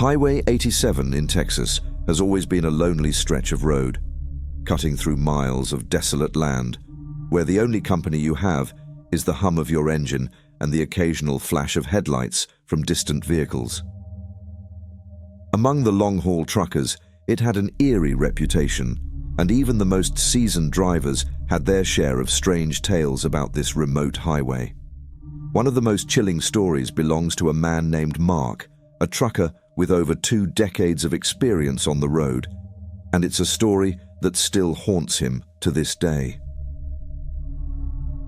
Highway 87 in Texas has always been a lonely stretch of road, cutting through miles of desolate land, where the only company you have is the hum of your engine and the occasional flash of headlights from distant vehicles. Among the long-haul truckers, it had an eerie reputation, and even the most seasoned drivers had their share of strange tales about this remote highway. One of the most chilling stories belongs to a man named Mark, a trucker with over 2 decades of experience on the road, and it's a story that still haunts him to this day.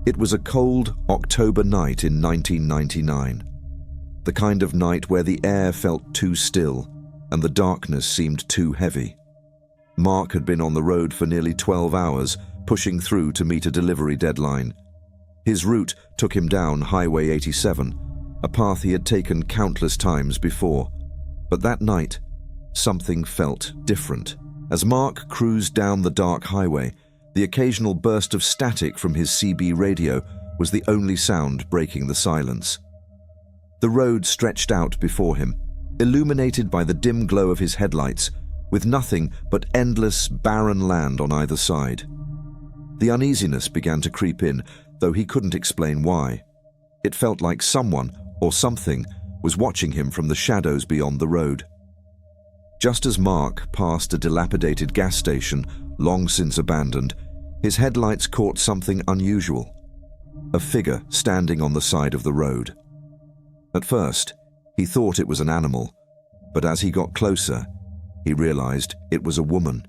It was a cold October night in 1999, the kind of night where the air felt too still and the darkness seemed too heavy. Mark had been on the road for nearly 12 hours, pushing through to meet a delivery deadline. His route took him down Highway 87, a path he had taken countless times before. But that night, something felt different. As Mark cruised down the dark highway, the occasional burst of static from his CB radio was the only sound breaking the silence. The road stretched out before him, illuminated by the dim glow of his headlights, with nothing but endless, barren land on either side. The uneasiness began to creep in, though he couldn't explain why. It felt like someone, or something, was watching him from the shadows beyond the road. Just as Mark passed a dilapidated gas station, long since abandoned, his headlights caught something unusual: a figure standing on the side of the road. At first, he thought it was an animal, but as he got closer, he realized it was a woman.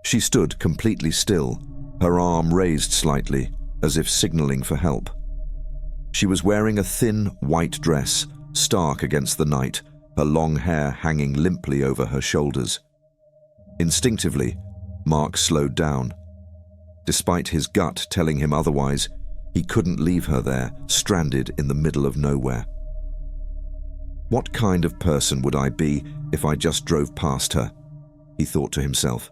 She stood completely still, her arm raised slightly, as if signaling for help. She was wearing a thin, white dress, stark against the night, her long hair hanging limply over her shoulders. Instinctively, Mark slowed down. Despite his gut telling him otherwise, he couldn't leave her there, stranded in the middle of nowhere. What kind of person would I be if I just drove past her? He thought to himself.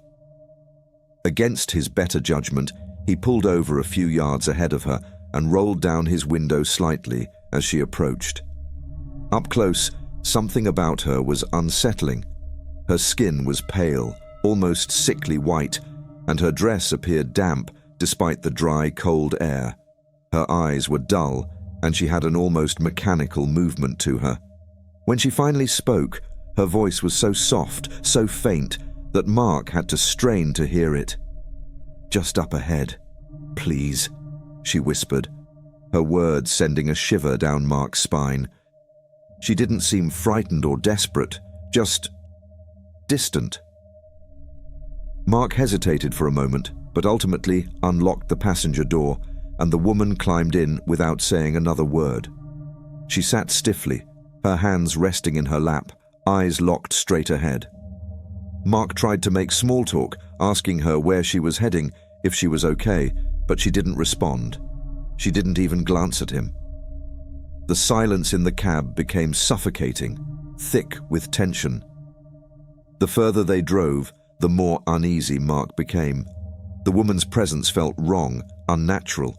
Against his better judgment, he pulled over a few yards ahead of her and rolled down his window slightly as she approached. Up close, something about her was unsettling. Her skin was pale, almost sickly white, and her dress appeared damp despite the dry, cold air. Her eyes were dull, and she had an almost mechanical movement to her. When she finally spoke, her voice was so soft, so faint, that Mark had to strain to hear it. "Just up ahead, please," she whispered, her words sending a shiver down Mark's spine. She didn't seem frightened or desperate, just distant. Mark hesitated for a moment, but ultimately unlocked the passenger door, and the woman climbed in without saying another word. She sat stiffly, her hands resting in her lap, eyes locked straight ahead. Mark tried to make small talk, asking her where she was heading, if she was okay, but she didn't respond. She didn't even glance at him. The silence in the cab became suffocating, thick with tension. The further they drove, the more uneasy Mark became. The woman's presence felt wrong, unnatural.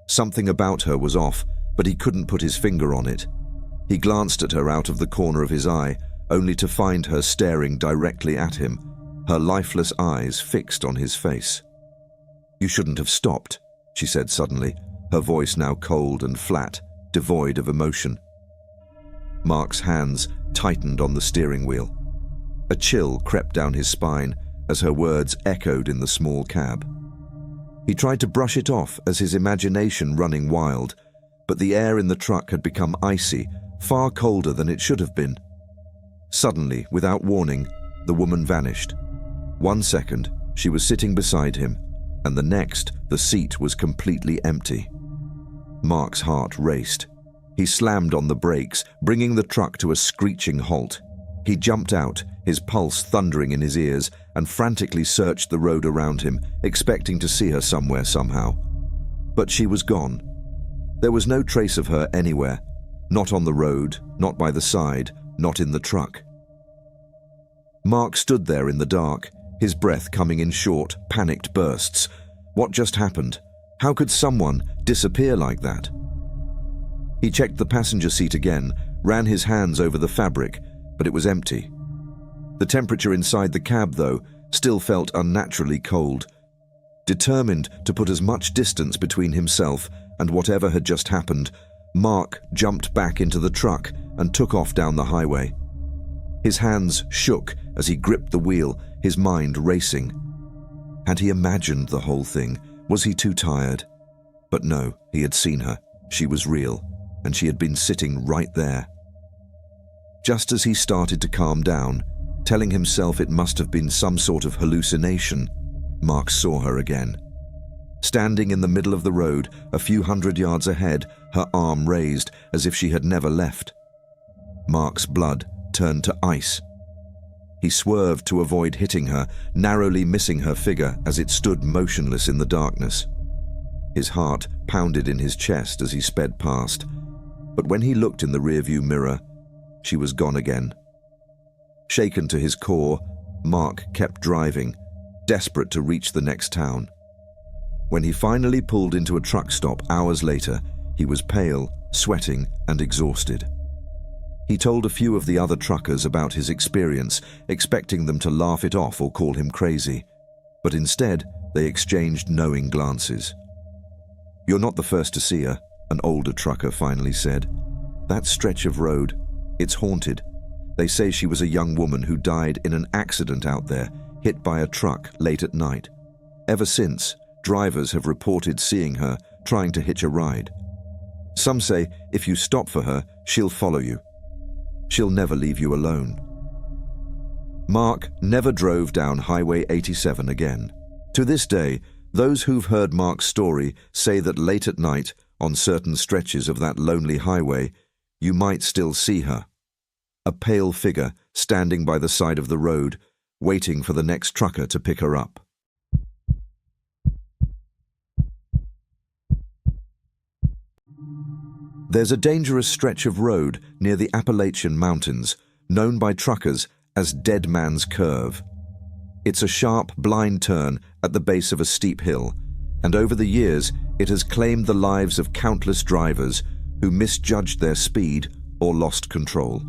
Something about her was off, but he couldn't put his finger on it. He glanced at her out of the corner of his eye, only to find her staring directly at him, her lifeless eyes fixed on his face. "You shouldn't have stopped," she said suddenly, her voice now cold and flat, devoid of emotion. Mark's hands tightened on the steering wheel. A chill crept down his spine as her words echoed in the small cab. He tried to brush it off as his imagination running wild, but the air in the truck had become icy, far colder than it should have been. Suddenly, without warning, the woman vanished. 1 second, she was sitting beside him, and the next, the seat was completely empty. Mark's heart raced. He slammed on the brakes, bringing the truck to a screeching halt. He jumped out, his pulse thundering in his ears, and frantically searched the road around him, expecting to see her somewhere somehow. But she was gone. There was no trace of her anywhere. Not on the road, not by the side, not in the truck. Mark stood there in the dark, his breath coming in short, panicked bursts. What just happened? How could someone disappear like that? He checked the passenger seat again, ran his hands over the fabric, but it was empty. The temperature inside the cab, though, still felt unnaturally cold. Determined to put as much distance between himself and whatever had just happened, Mark jumped back into the truck and took off down the highway. His hands shook as he gripped the wheel, his mind racing. Had he imagined the whole thing? Was he too tired? But no, he had seen her. She was real, and she had been sitting right there. Just as he started to calm down, telling himself it must have been some sort of hallucination, Mark saw her again. Standing in the middle of the road, a few hundred yards ahead, her arm raised as if she had never left. Mark's blood turned to ice. He swerved to avoid hitting her, narrowly missing her figure as it stood motionless in the darkness. His heart pounded in his chest as he sped past, but when he looked in the rearview mirror, she was gone again. Shaken to his core, Mark kept driving, desperate to reach the next town. When he finally pulled into a truck stop hours later, he was pale, sweating, and exhausted. He told a few of the other truckers about his experience, expecting them to laugh it off or call him crazy, but instead they exchanged knowing glances. "You're not the first to see her," an older trucker finally said. "That stretch of road, it's haunted. They say she was a young woman who died in an accident out there, hit by a truck late at night. Ever since, drivers have reported seeing her trying to hitch a ride. Some say if you stop for her, she'll follow you. She'll never leave you alone." Mark never drove down Highway 87 again. To this day, those who've heard Mark's story say that late at night, on certain stretches of that lonely highway, you might still see her. A pale figure standing by the side of the road, waiting for the next trucker to pick her up. There's a dangerous stretch of road near the Appalachian Mountains, known by truckers as Dead Man's Curve. It's a sharp, blind turn at the base of a steep hill, and over the years it has claimed the lives of countless drivers who misjudged their speed or lost control.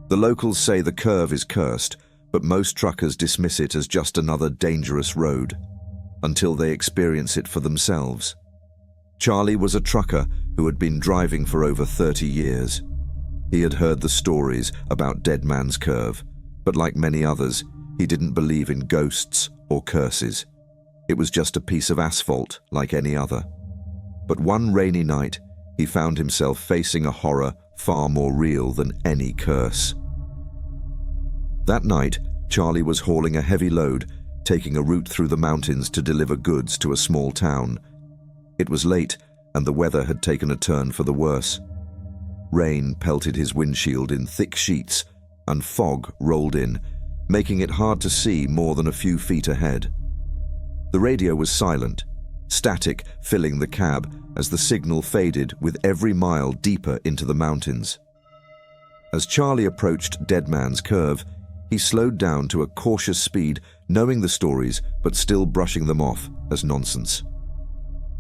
The locals say the curve is cursed, but most truckers dismiss it as just another dangerous road, until they experience it for themselves. Charlie was a trucker who had been driving for over 30 years. He had heard the stories about Dead Man's Curve, but like many others, he didn't believe in ghosts or curses. It was just a piece of asphalt like any other. But one rainy night, he found himself facing a horror far more real than any curse. That night, Charlie was hauling a heavy load, taking a route through the mountains to deliver goods to a small town. It was late, and the weather had taken a turn for the worse. Rain pelted his windshield in thick sheets, and fog rolled in, making it hard to see more than a few feet ahead. The radio was silent, static filling the cab as the signal faded with every mile deeper into the mountains. As Charlie approached Dead Man's Curve, he slowed down to a cautious speed, knowing the stories but still brushing them off as nonsense.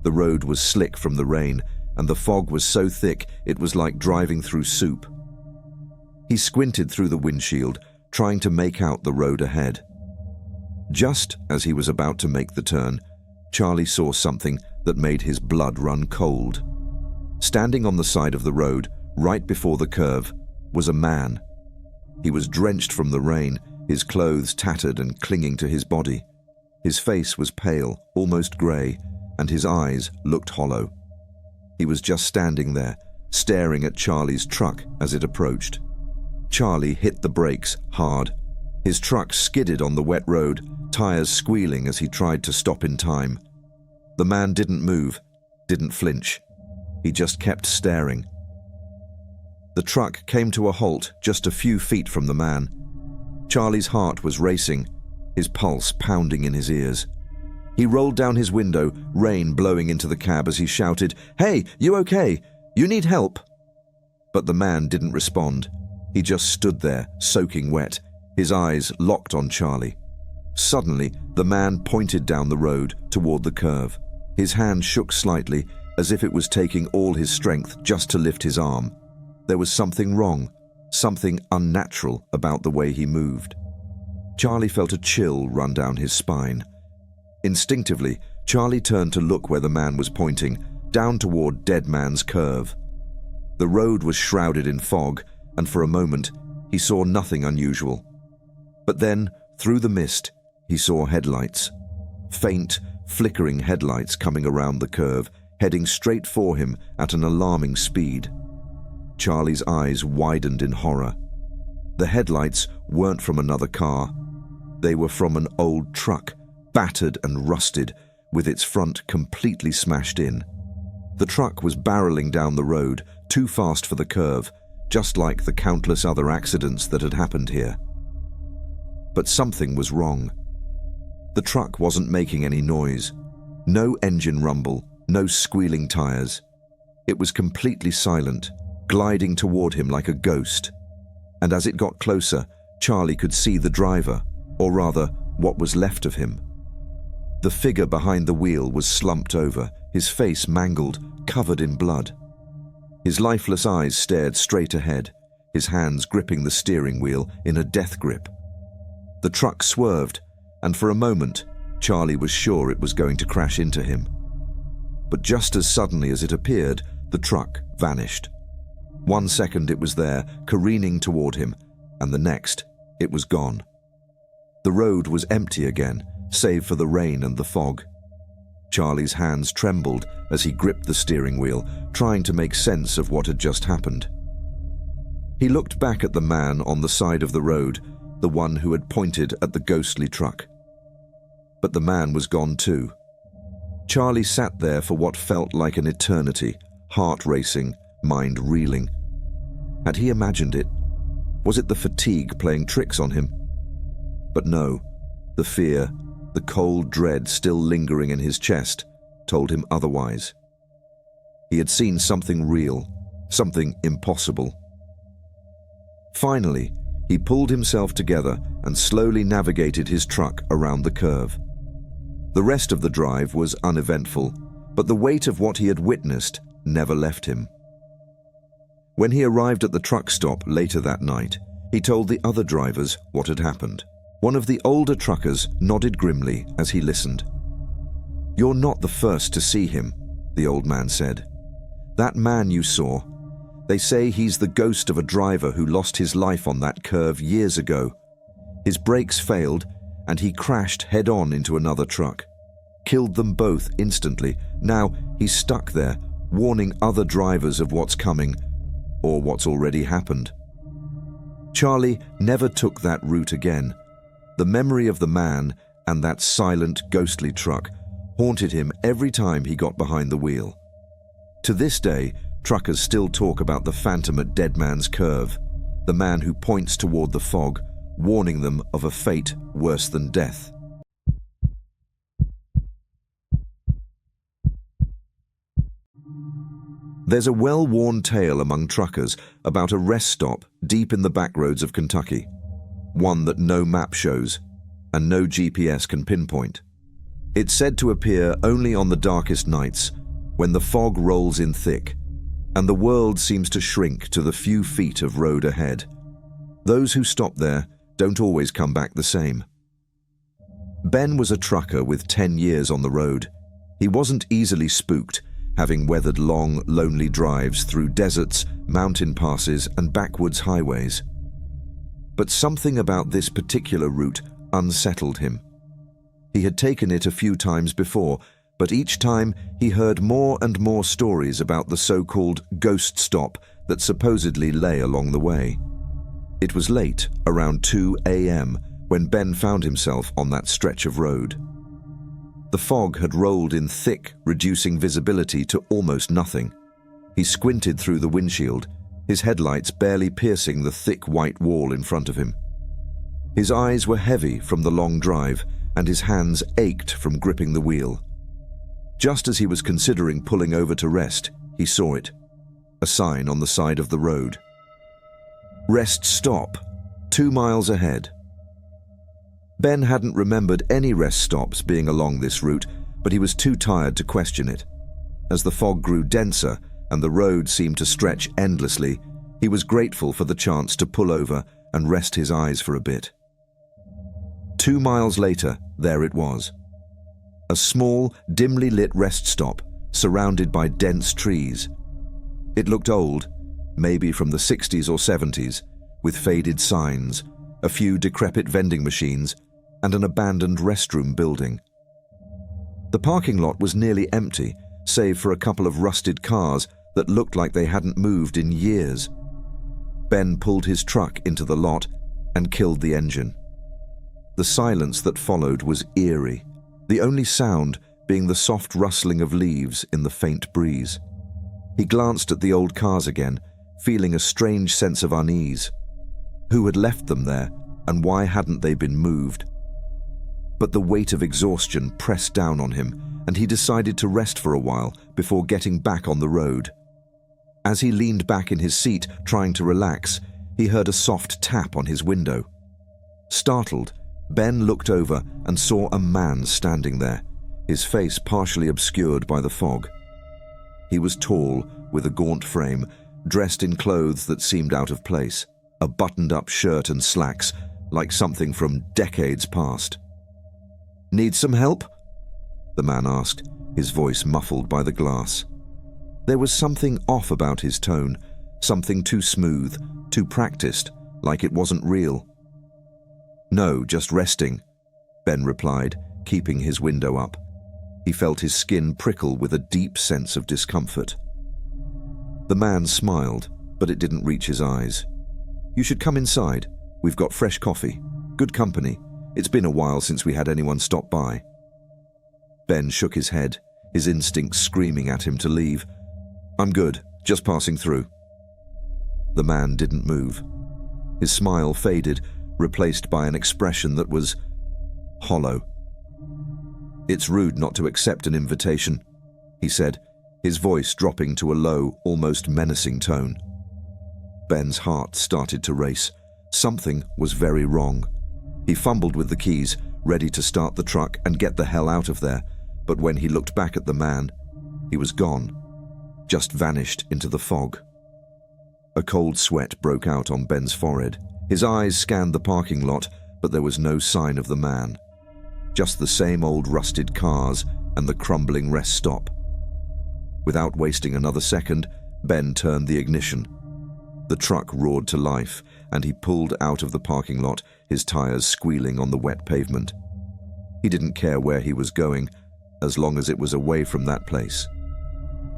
The road was slick from the rain, and the fog was so thick it was like driving through soup. He squinted through the windshield, trying to make out the road ahead. Just as he was about to make the turn, Charlie saw something that made his blood run cold. Standing on the side of the road, right before the curve, was a man. He was drenched from the rain, his clothes tattered and clinging to his body. His face was pale, almost grey, and his eyes looked hollow. He was just standing there, staring at Charlie's truck as it approached. Charlie hit the brakes hard. His truck skidded on the wet road, tires squealing as he tried to stop in time. The man didn't move, didn't flinch. He just kept staring. The truck came to a halt just a few feet from the man. Charlie's heart was racing, his pulse pounding in his ears. He rolled down his window, rain blowing into the cab as he shouted, "Hey, you okay? You need help?" But the man didn't respond. He just stood there, soaking wet, his eyes locked on Charlie. Suddenly, the man pointed down the road toward the curve. His hand shook slightly, as if it was taking all his strength just to lift his arm. There was something wrong. something unnatural about the way he moved. Charlie felt a chill run down his spine. Instinctively, Charlie turned to look where the man was pointing, down toward Dead Man's Curve. The road was shrouded in fog, and for a moment, he saw nothing unusual. But then, through the mist, he saw headlights. Faint, flickering headlights coming around the curve, heading straight for him at an alarming speed. Charlie's eyes widened in horror. The headlights weren't from another car. They were from an old truck, battered and rusted, with its front completely smashed in. The truck was barreling down the road, too fast for the curve, just like the countless other accidents that had happened here. But something was wrong. The truck wasn't making any noise. No engine rumble, no squealing tires. It was completely silent, gliding toward him like a ghost. And as it got closer, Charlie could see the driver, or rather, what was left of him. The figure behind the wheel was slumped over, his face mangled, covered in blood. His lifeless eyes stared straight ahead, his hands gripping the steering wheel in a death grip. The truck swerved, and for a moment, Charlie was sure it was going to crash into him. But just as suddenly as it appeared, the truck vanished. 1 second it was there, careening toward him, and the next, it was gone. The road was empty again, save for the rain and the fog. Charlie's hands trembled as he gripped the steering wheel, trying to make sense of what had just happened. He looked back at the man on the side of the road, the one who had pointed at the ghostly truck. But the man was gone too. Charlie sat there for what felt like an eternity, heart racing, mind reeling. Had he imagined it? Was it the fatigue playing tricks on him? But no, the fear, the cold dread still lingering in his chest, told him otherwise. He had seen something real, something impossible. Finally, he pulled himself together and slowly navigated his truck around the curve. The rest of the drive was uneventful, but the weight of what he had witnessed never left him. When he arrived at the truck stop later that night, he told the other drivers what had happened. One of the older truckers nodded grimly as he listened. "You're not the first to see him," the old man said. "That man you saw, they say he's the ghost of a driver who lost his life on that curve years ago. His brakes failed, and he crashed head-on into another truck. Killed them both instantly. Now he's stuck there, warning other drivers of what's coming, or what's already happened." Charlie never took that route again. The memory of the man and that silent, ghostly truck haunted him every time he got behind the wheel. To this day, truckers still talk about the phantom at Dead Man's Curve, the man who points toward the fog, warning them of a fate worse than death. There's a well-worn tale among truckers about a rest stop deep in the backroads of Kentucky, one that no map shows and no GPS can pinpoint. It's said to appear only on the darkest nights, when the fog rolls in thick and the world seems to shrink to the few feet of road ahead. Those who stop there don't always come back the same. Ben was a trucker with 10 years on the road. He wasn't easily spooked, having weathered long, lonely drives through deserts, mountain passes, and backwoods highways. But something about this particular route unsettled him. He had taken it a few times before, but each time he heard more and more stories about the so-called ghost stop that supposedly lay along the way. It was late, around 2 a.m., when Ben found himself on that stretch of road. The fog had rolled in thick, reducing visibility to almost nothing. He squinted through the windshield, his headlights barely piercing the thick white wall in front of him. His eyes were heavy from the long drive, and his hands ached from gripping the wheel. Just as he was considering pulling over to rest, he saw it. A sign on the side of the road. "Rest stop, 2 miles ahead." Ben hadn't remembered any rest stops being along this route, but he was too tired to question it. As the fog grew denser and the road seemed to stretch endlessly, He was grateful for the chance to pull over and rest his eyes for a bit. 2 miles later, there it was. A small, dimly lit rest stop, surrounded by dense trees. It looked old, maybe from the 60s or 70s, with faded signs, a few decrepit vending machines, and an abandoned restroom building. The parking lot was nearly empty, save for a couple of rusted cars that looked like they hadn't moved in years. Ben pulled his truck into the lot and killed the engine. The silence that followed was eerie, the only sound being the soft rustling of leaves in the faint breeze. He glanced at the old cars again, feeling a strange sense of unease. Who had left them there, and why hadn't they been moved? But the weight of exhaustion pressed down on him, and he decided to rest for a while before getting back on the road. As he leaned back in his seat, trying to relax, he heard a soft tap on his window. Startled, Ben looked over and saw a man standing there, his face partially obscured by the fog. He was tall, with a gaunt frame, dressed in clothes that seemed out of place, a buttoned-up shirt and slacks, like something from decades past. "Need some help?" the man asked, his voice muffled by the glass. There was something off about his tone, something too smooth, too practiced, like it wasn't real. "No, just resting," Ben replied, keeping his window up. He felt his skin prickle with a deep sense of discomfort. The man smiled, but it didn't reach his eyes. "You should come inside. We've got fresh coffee. Good company. It's been a while since we had anyone stop by." Ben shook his head, his instincts screaming at him to leave. "I'm good, just passing through." The man didn't move. His smile faded, replaced by an expression that was hollow. "It's rude not to accept an invitation," he said, his voice dropping to a low, almost menacing tone. Ben's heart started to race. Something was very wrong. He fumbled with the keys, ready to start the truck and get the hell out of there, but when he looked back at the man, he was gone, just vanished into the fog. A cold sweat broke out on Ben's forehead. His eyes scanned the parking lot, but there was no sign of the man. Just the same old rusted cars and the crumbling rest stop. Without wasting another second, Ben turned the ignition. The truck roared to life, and he pulled out of the parking lot, his tires squealing on the wet pavement. He didn't care where he was going, as long as it was away from that place.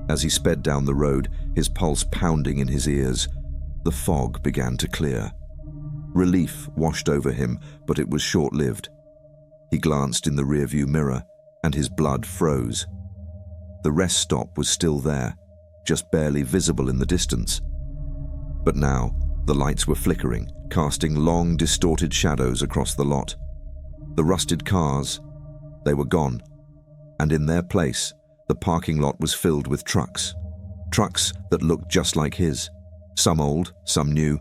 As he sped down the road, his pulse pounding in his ears, the fog began to clear. Relief washed over him, but it was short-lived. He glanced in the rearview mirror, and his blood froze. The rest stop was still there, just barely visible in the distance. But now, the lights were flickering, casting long, distorted shadows across the lot. The rusted cars, they were gone, and in their place, the parking lot was filled with trucks. Trucks that looked just like his, some old, some new,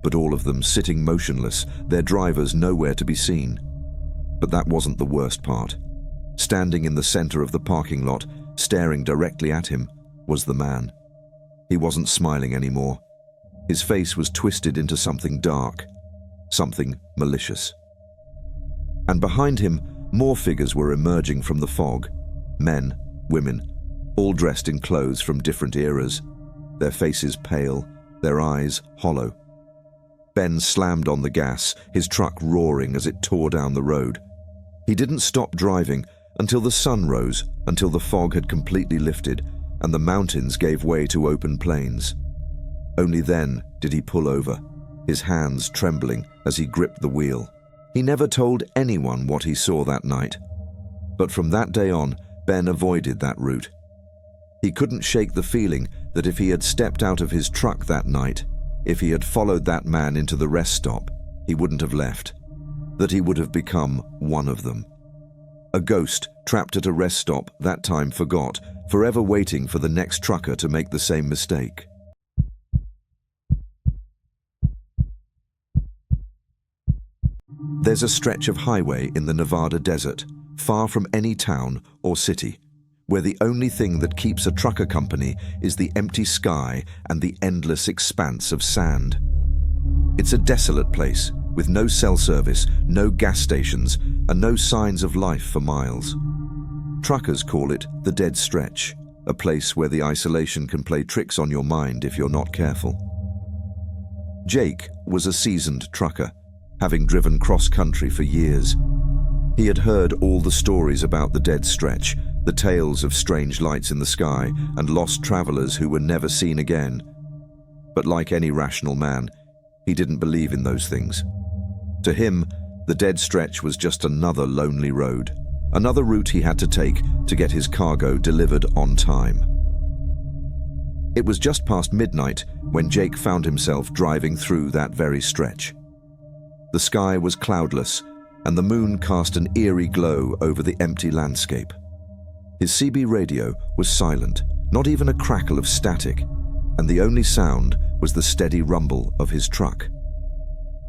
but all of them sitting motionless, their drivers nowhere to be seen. But that wasn't the worst part. Standing in the center of the parking lot, staring directly at him, was the man. He wasn't smiling anymore. His face was twisted into something dark, something malicious. And behind him, more figures were emerging from the fog. Men, women, all dressed in clothes from different eras, their faces pale, their eyes hollow. Ben slammed on the gas, his truck roaring as it tore down the road. He didn't stop driving until the sun rose, until the fog had completely lifted and the mountains gave way to open plains. Only then did he pull over, his hands trembling as he gripped the wheel. He never told anyone what he saw that night. But from that day on, Ben avoided that route. He couldn't shake the feeling that if he had stepped out of his truck that night, if he had followed that man into the rest stop, he wouldn't have left. That he would have become one of them. A ghost trapped at a rest stop, that time forgot, forever waiting for the next trucker to make the same mistake. There's a stretch of highway in the Nevada desert, far from any town or city, where the only thing that keeps a trucker company is the empty sky and the endless expanse of sand. It's a desolate place, with no cell service, no gas stations, and no signs of life for miles. Truckers call it the dead stretch, a place where the isolation can play tricks on your mind if you're not careful. Jake was a seasoned trucker, having driven cross-country for years. He had heard all the stories about the dead stretch, the tales of strange lights in the sky and lost travelers who were never seen again. But like any rational man, he didn't believe in those things. To him, the dead stretch was just another lonely road, another route he had to take to get his cargo delivered on time. It was just past midnight when Jake found himself driving through that very stretch. The sky was cloudless, and the moon cast an eerie glow over the empty landscape. His CB radio was silent, not even a crackle of static, and the only sound was the steady rumble of his truck.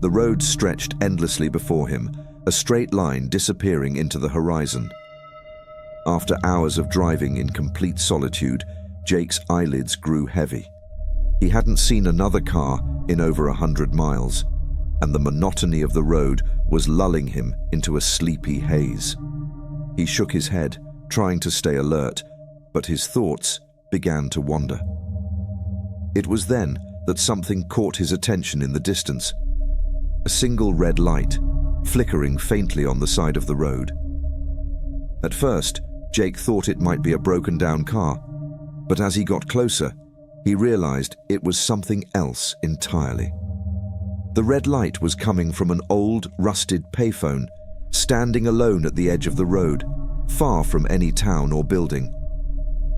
The road stretched endlessly before him, a straight line disappearing into the horizon. After hours of driving in complete solitude, Jake's eyelids grew heavy. He hadn't seen another car in over 100 miles, and the monotony of the road was lulling him into a sleepy haze. He shook his head, trying to stay alert, but his thoughts began to wander. It was then that something caught his attention in the distance. A single red light, flickering faintly on the side of the road. At first, Jake thought it might be a broken-down car, but as he got closer, he realized it was something else entirely. The red light was coming from an old, rusted payphone, standing alone at the edge of the road, far from any town or building.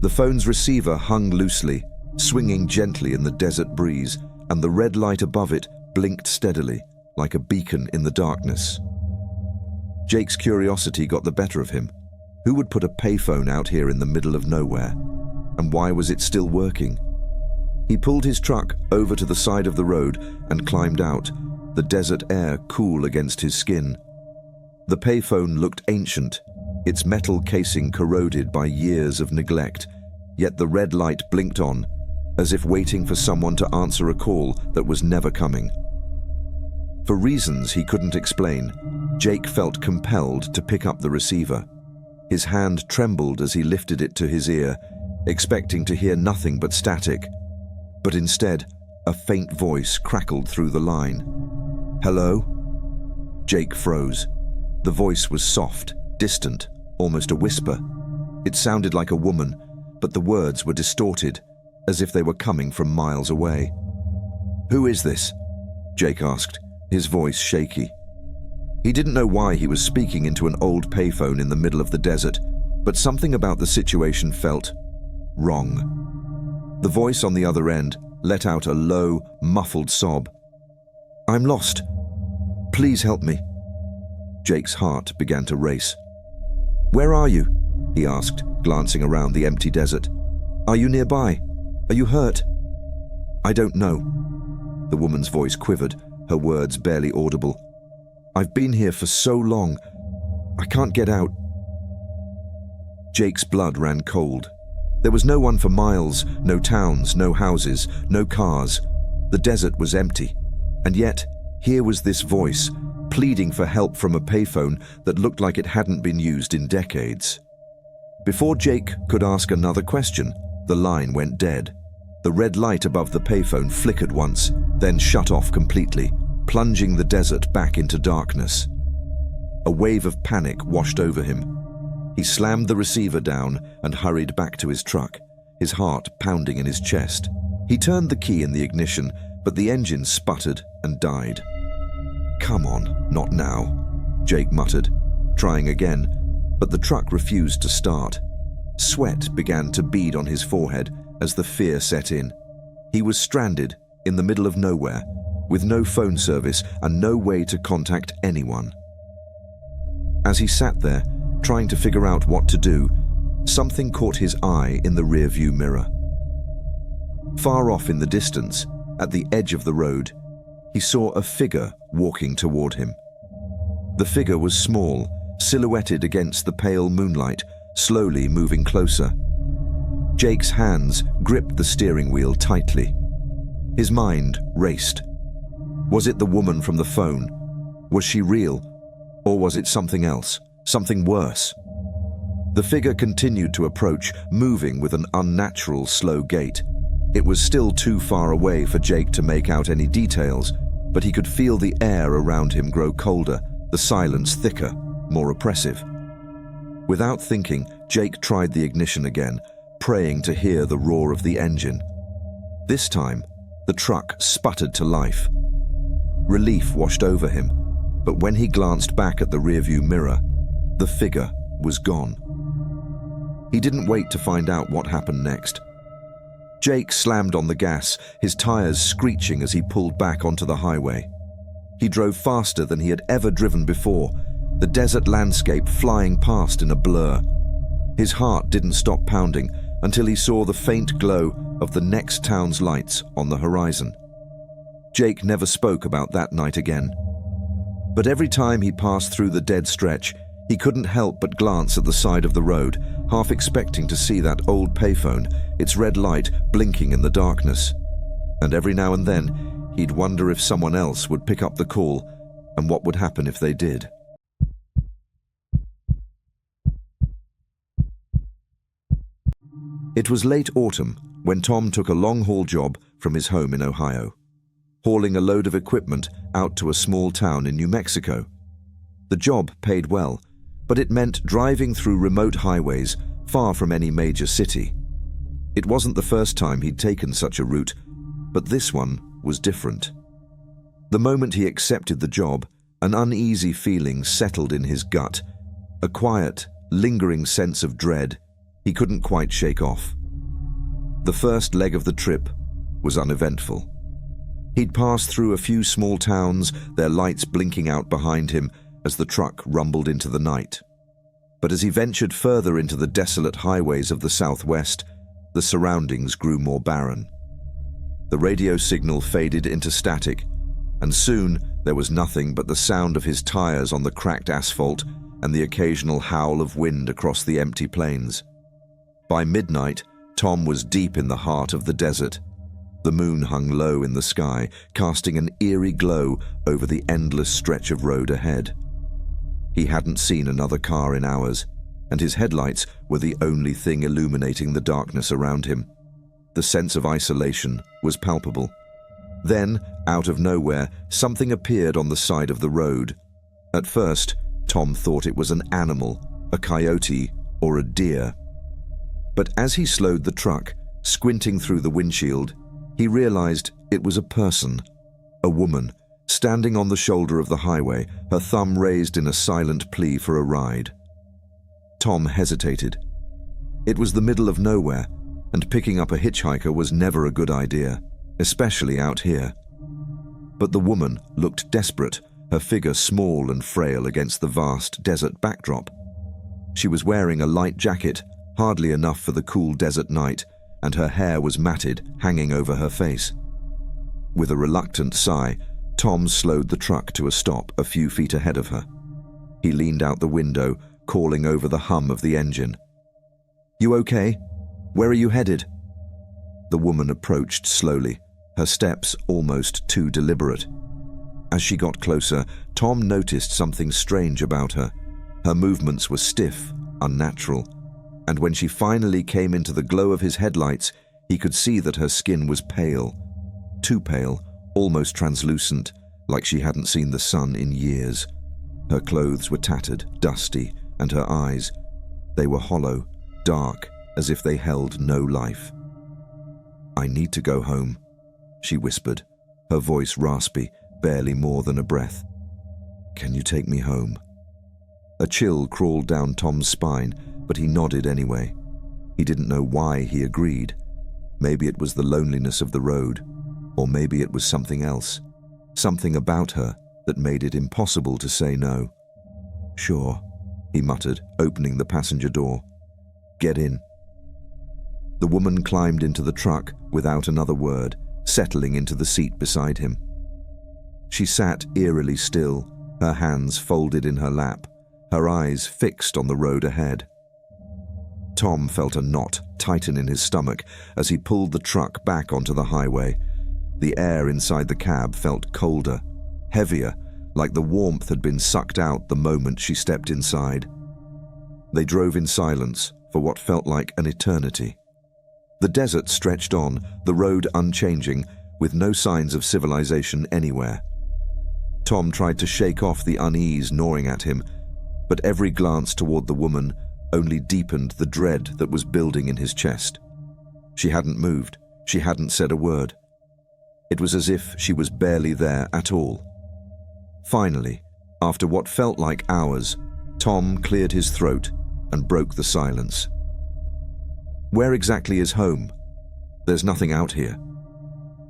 The phone's receiver hung loosely, swinging gently in the desert breeze, and the red light above it blinked steadily, like a beacon in the darkness. Jake's curiosity got the better of him. Who would put a payphone out here in the middle of nowhere? And why was it still working? He pulled his truck over to the side of the road and climbed out, the desert air cool against his skin. The payphone looked ancient, its metal casing corroded by years of neglect, yet the red light blinked on, as if waiting for someone to answer a call that was never coming. For reasons he couldn't explain, Jake felt compelled to pick up the receiver. His hand trembled as he lifted it to his ear, expecting to hear nothing but static. But instead, a faint voice crackled through the line. "Hello?" Jake froze. The voice was soft, distant, almost a whisper. It sounded like a woman, but the words were distorted, as if they were coming from miles away. "Who is this?" Jake asked, his voice shaky. He didn't know why he was speaking into an old payphone in the middle of the desert, but something about the situation felt wrong. The voice on the other end let out a low, muffled sob. "I'm lost. Please help me." Jake's heart began to race. "Where are you?" he asked, glancing around the empty desert. "Are you nearby? Are you hurt?" "I don't know." The woman's voice quivered, her words barely audible. "I've been here for so long. I can't get out." Jake's blood ran cold. There was no one for miles, no towns, no houses, no cars. The desert was empty. And yet, here was this voice, pleading for help from a payphone that looked like it hadn't been used in decades. Before Jake could ask another question, the line went dead. The red light above the payphone flickered once, then shut off completely, plunging the desert back into darkness. A wave of panic washed over him. He slammed the receiver down and hurried back to his truck, his heart pounding in his chest. He turned the key in the ignition, but the engine sputtered and died. "Come on, not now," Jake muttered, trying again, but the truck refused to start. Sweat began to bead on his forehead as the fear set in. He was stranded in the middle of nowhere, with no phone service and no way to contact anyone. As he sat there, trying to figure out what to do, something caught his eye in the rearview mirror. Far off in the distance, at the edge of the road, he saw a figure walking toward him. The figure was small, silhouetted against the pale moonlight, slowly moving closer. Jake's hands gripped the steering wheel tightly. His mind raced. Was it the woman from the phone? Was she real? Or was it something else, something worse? The figure continued to approach, moving with an unnatural, slow gait. It was still too far away for Jake to make out any details, but he could feel the air around him grow colder, the silence thicker, more oppressive. Without thinking, Jake tried the ignition again, praying to hear the roar of the engine. This time, the truck sputtered to life. Relief washed over him, but when he glanced back at the rearview mirror, the figure was gone. He didn't wait to find out what happened next. Jake slammed on the gas, his tires screeching as he pulled back onto the highway. He drove faster than he had ever driven before, the desert landscape flying past in a blur. His heart didn't stop pounding until he saw the faint glow of the next town's lights on the horizon. Jake never spoke about that night again. But every time he passed through the dead stretch, he couldn't help but glance at the side of the road, half expecting to see that old payphone, its red light blinking in the darkness. And every now and then, he'd wonder if someone else would pick up the call and what would happen if they did. It was late autumn when Tom took a long-haul job from his home in Ohio, hauling a load of equipment out to a small town in New Mexico. The job paid well, but it meant driving through remote highways far from any major city. It wasn't the first time he'd taken such a route, but this one was different. The moment he accepted the job, an uneasy feeling settled in his gut, a quiet, lingering sense of dread he couldn't quite shake off. The first leg of the trip was uneventful. He'd passed through a few small towns, their lights blinking out behind him as the truck rumbled into the night. But as he ventured further into the desolate highways of the Southwest, the surroundings grew more barren. The radio signal faded into static, and soon there was nothing but the sound of his tires on the cracked asphalt and the occasional howl of wind across the empty plains. By midnight, Tom was deep in the heart of the desert. The moon hung low in the sky, casting an eerie glow over the endless stretch of road ahead. He hadn't seen another car in hours, and his headlights were the only thing illuminating the darkness around him. The sense of isolation was palpable. Then, out of nowhere, something appeared on the side of the road. At first, Tom thought it was an animal, a coyote or a deer. But as he slowed the truck, squinting through the windshield, he realized it was a person, a woman, standing on the shoulder of the highway, her thumb raised in a silent plea for a ride. Tom hesitated. It was the middle of nowhere, and picking up a hitchhiker was never a good idea, especially out here. But the woman looked desperate, her figure small and frail against the vast desert backdrop. She was wearing a light jacket, hardly enough for the cool desert night, and her hair was matted, hanging over her face. With a reluctant sigh, Tom slowed the truck to a stop a few feet ahead of her. He leaned out the window, calling over the hum of the engine. "You okay? Where are you headed?" The woman approached slowly, her steps almost too deliberate. As she got closer, Tom noticed something strange about her. Her movements were stiff, unnatural, and when she finally came into the glow of his headlights, he could see that her skin was pale. Too pale, almost translucent, like she hadn't seen the sun in years. Her clothes were tattered, dusty, and her eyes, they were hollow, dark, as if they held no life. "I need to go home," she whispered, her voice raspy, barely more than a breath. "Can you take me home?" A chill crawled down Tom's spine, but he nodded anyway. He didn't know why he agreed. Maybe it was the loneliness of the road, or maybe it was something else, something about her that made it impossible to say no. "Sure," he muttered, opening the passenger door. "Get in." The woman climbed into the truck without another word, settling into the seat beside him. She sat eerily still, her hands folded in her lap, her eyes fixed on the road ahead. Tom felt a knot tighten in his stomach as he pulled the truck back onto the highway. The air inside the cab felt colder, heavier, like the warmth had been sucked out the moment she stepped inside. They drove in silence for what felt like an eternity. The desert stretched on, the road unchanging, with no signs of civilization anywhere. Tom tried to shake off the unease gnawing at him, but every glance toward the woman only deepened the dread that was building in his chest. She hadn't moved. She hadn't said a word. It was as if she was barely there at all. Finally, after what felt like hours, Tom cleared his throat and broke the silence. "Where exactly is home? There's nothing out here."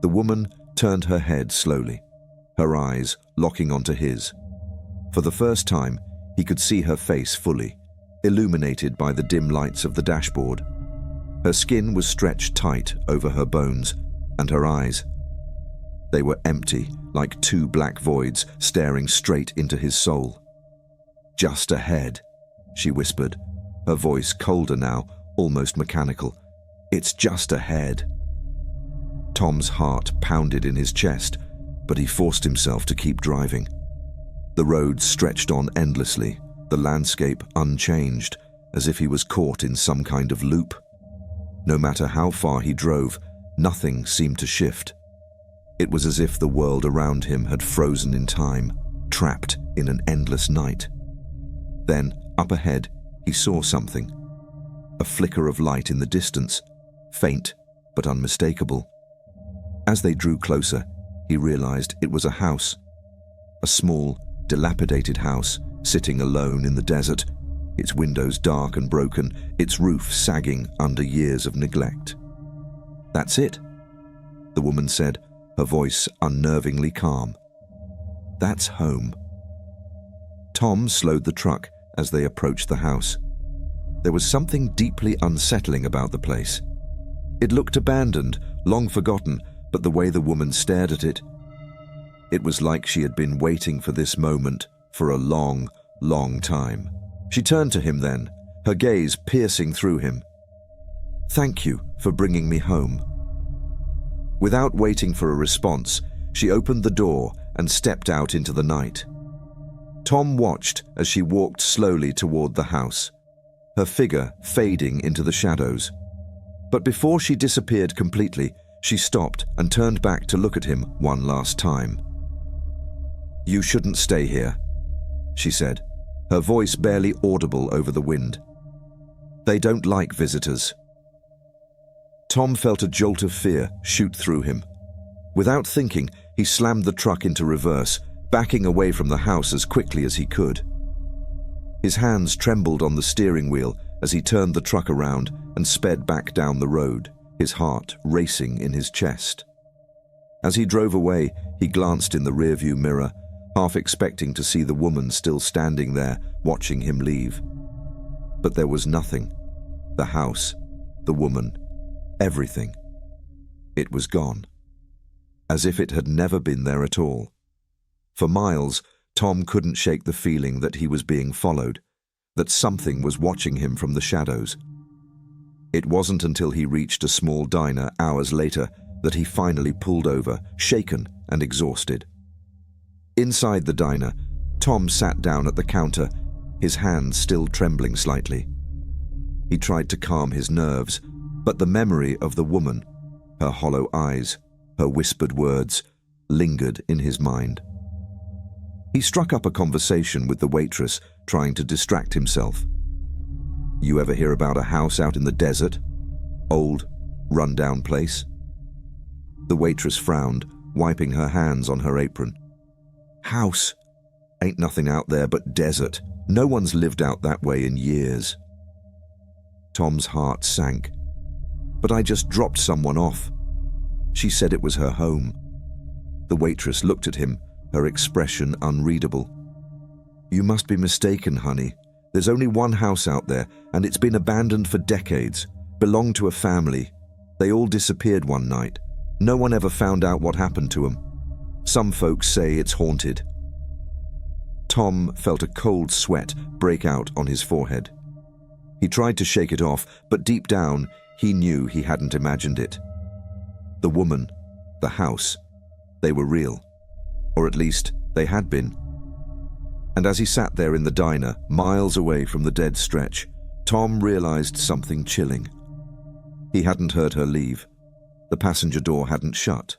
The woman turned her head slowly, her eyes locking onto his. For the first time, he could see her face fully, illuminated by the dim lights of the dashboard. Her skin was stretched tight over her bones, and her eyes. They were empty, like two black voids staring straight into his soul. "Just ahead," she whispered, her voice colder now, almost mechanical. "It's just ahead." Tom's heart pounded in his chest, but he forced himself to keep driving. The road stretched on endlessly, the landscape unchanged, as if he was caught in some kind of loop. No matter how far he drove, nothing seemed to shift. It was as if the world around him had frozen in time, trapped in an endless night. Then, up ahead, he saw something. A flicker of light in the distance, faint but unmistakable. As they drew closer, he realized it was a house. A small, dilapidated house, sitting alone in the desert, its windows dark and broken, its roof sagging under years of neglect. "That's it," the woman said, her voice unnervingly calm. "That's home." Tom slowed the truck as they approached the house. There was something deeply unsettling about the place. It looked abandoned, long forgotten, but the way the woman stared at it, it was like she had been waiting for this moment for a long, long time. She turned to him then, her gaze piercing through him. "Thank you for bringing me home." Without waiting for a response, she opened the door and stepped out into the night. Tom watched as she walked slowly toward the house, her figure fading into the shadows. But before she disappeared completely, she stopped and turned back to look at him one last time. "You shouldn't stay here," she said, her voice barely audible over the wind. "They don't like visitors." Tom felt a jolt of fear shoot through him. Without thinking, he slammed the truck into reverse, backing away from the house as quickly as he could. His hands trembled on the steering wheel as he turned the truck around and sped back down the road, his heart racing in his chest. As he drove away, he glanced in the rearview mirror, half expecting to see the woman still standing there, watching him leave. But there was nothing. The house, the woman, everything. It was gone. As if it had never been there at all. For miles, Tom couldn't shake the feeling that he was being followed, that something was watching him from the shadows. It wasn't until he reached a small diner hours later that he finally pulled over, shaken and exhausted. Inside the diner, Tom sat down at the counter, his hands still trembling slightly. He tried to calm his nerves, but the memory of the woman, her hollow eyes, her whispered words, lingered in his mind. He struck up a conversation with the waitress, trying to distract himself. "You ever hear about a house out in the desert? Old, run-down place?" The waitress frowned, wiping her hands on her apron. "House? Ain't nothing out there but desert. No one's lived out that way in years." Tom's heart sank. "But I just dropped someone off. She said it was her home." The waitress looked at him, her expression unreadable. "You must be mistaken, honey. There's only one house out there, and it's been abandoned for decades. Belonged to a family. They all disappeared one night. No one ever found out what happened to them. Some folks say it's haunted." Tom felt a cold sweat break out on his forehead. He tried to shake it off, but deep down, he knew he hadn't imagined it. The woman, the house, they were real. Or at least, they had been. And as he sat there in the diner, miles away from the dead stretch, Tom realized something chilling. He hadn't heard her leave. The passenger door hadn't shut.